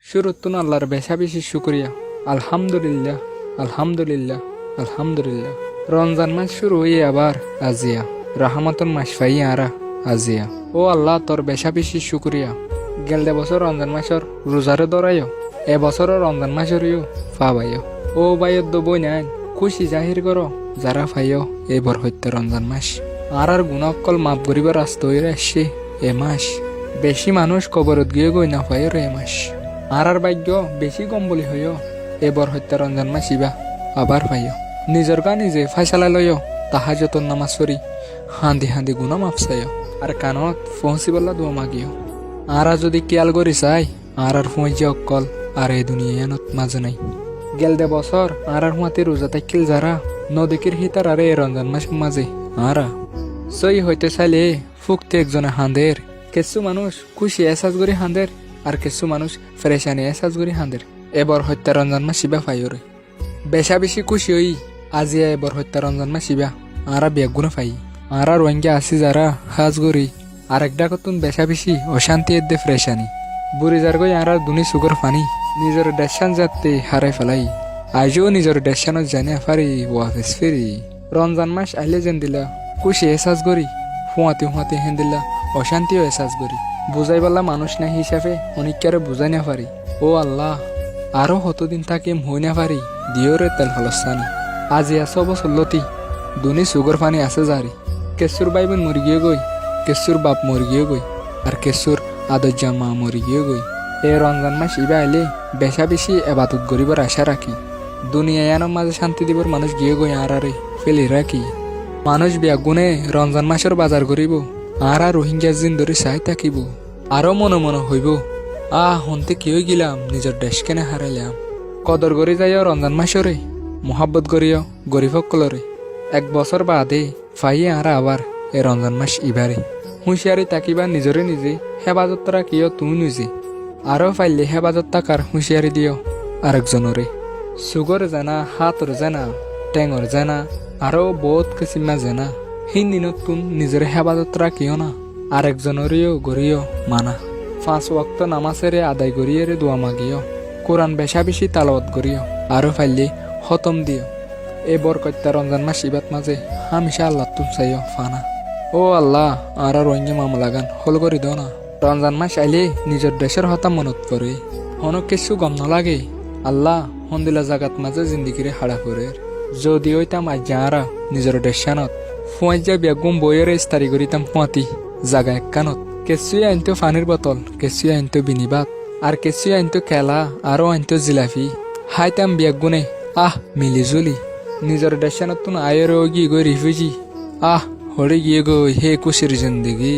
শুরুতুন আল্লাহর বেশা বেশি শুকরিয়া। আলহামদুলিল্লাহ, আলহামদুলিল্লাহ, আলহামদুলিল্লাহ। রমজান মাস শুরু হয়ে আবার আজিয়া রাহমাতুন মাস ফাই আরা আজিয়া। ও আল্লাহ তোর বেশা বেশি শুকরিয়া। গেলদে বছর রমজান মাসর রোজারে দরাইও, এ বছর রমজান মাসরিও ফাবাইও। ও বাইয়দ বই নাই খুশি জাহির করো যারা ফাইও এবার হইতে রমজান মাস আর গুণাকল মাপ করিবার রাস্তা হয়ে আসছে এ মাস। বেশি মানুষ কবরত গিয়ে গই না পাইও এ মাস আর ভাগ্য বেশি কম বলি হইও এবার হত্যা রমজান মাস ইবা আবার পাইও। নিজের গা নিজে ফাইসালা লইও তাহাজ্জুদের নামাজ পড়ি হান্দি হান্দি গুণা মাপ চাইও আর কানত পৌঁছিবলা দোয়া মাগিও। আর যদি খেয়াল করি চাই আর পৌঁছে অকল আর এই দুনিয়ানত মাঝে নাই। গেলদে বছর আর হুঁয়াতে রোজা থাকিল যারা নদীকির হিতার আরে রমজান মাস মাঝে আরা সই হইতে চাইলে ফুকতে একজনে হাঁদের। কিছু মানুষ খুশি এসাজ করি হাঁদের আর কিছু মানুষ ফ্রেশানি এসাজ করি হাঁদের। এবার হত্যা রমজান মাস শিবা ফাইরে বেশা বেশি খুশি হই আজিয়া এবার হত্যা রমজান মাস শিবা আরা বেগুনে ফাই আর রোহিঙ্গা আসি যারা হাজ করি আর একটা কতুন বেশা বেশি অশান্তি এদে ফ্রেশানি বুড়ি যার গই আর দুনি সুগর ফানি নিজের ডেশান যাতে হারাই ফেলাই আজও নিজের ডেশানত জানিয়া ফারি ওয়াফেস ফেরি। রমজান মাস আইলে যেন দিলা খুশি এসাজ করি হুঁয়াতে হুঁয়াতে হেন দিলা অশান্তিও এসাজ করি বুঝাই বললা মানুষ না হিসাবে অনেককে বুঝাই না পারি। ও আল্লাহ আরো কতদিন থাকিম হই না পারি দিও রে তেল ফলস্তানি। আজি আছো বছরলতি দুনি সুগর পানি আছে জারি কেসুর বাইবেন মরি গিয়ে গই কেসুর বাপ মরি গিয়ে গই আর কেসুর আদর্জা মা মরি গিয়ে গই। এই রমজান মাস ইবা আইলে বেশা বেশি এবাদত গরিবার আশা রাখি দুনিয়ায় মাঝে শান্তি দিবর মানুষ গিয়ে গই আর আরে ফেলি রাখি। মানুষ ব্যাগুনে রমজান মাসের বাজার করিব আর রোহিঙ্গা জিন ধরে চাই থাকিব আরো মনে মনে হইব হনতে কি হয়ে গেলাম নিজের দেশ কেনে হারাইলাম। কদর করি যাইও রমজান মাসরে মোহাব্বত করিও গরিব সকলরে এক বছর বাদে ফাইয়ে আর আবার এ রমজান মাস ইবারে হুঁশিয়ারি তাকিবা নিজরে নিজে হেফাজত রাখিও তুমি নিজে আরো ফাইলে হেফাজত থাকার হুঁশিয়ারি দিও আরেকজনরে। সুগর জানা হাতর জানা টেঙর জানা আরো বহুত কিসিমা জানা হিন দিনত তুন নিজের হেফাজত রাখিও না আরেকজনরেও গড়িও মানা। 5 ওয়াক্ত নামাজেরে আদায় করিয়ে দোয়া মাগিও কোরআন বেশা বেশি তালাওয়াত করিও আরো ফাইলে খতম দিও। এ বরকত্যা রমজান মাস ইবাত মাঝে হামেশা আল্লাহ তুম চাইও ফানা। ও আল্লাহ আর রোহিঙ্গা মামলা গান হল করি দাও না। রমজান মাস আইলে নিজের দেশের হতা মনত পড়ে হনক কিছু গম নালাগে আল্লাহ হন্দিলা জাগাত মাঝে জিন্দিগিরে হাড়া করে যদি ওইতাম আজ যারা নিজের দেশানত ফুয়াই যা বেগুম বইয়ের ইস্তারি করিতাম ফুয়াতি জাগা একখানত কেঁচুই আনতো পানির বোতল কেঁচুই আনতো বিনিবাদ আর কেঁচুই আনতো খেলা আরো আনতো জিলাপি হাইতাম বেগুনে মিলি জুলি নিজের দেশানত তুন আয়ের গিয়ে গই রিফিউজি হরে গিয়ে গই হে খুশির জিন্দিগি।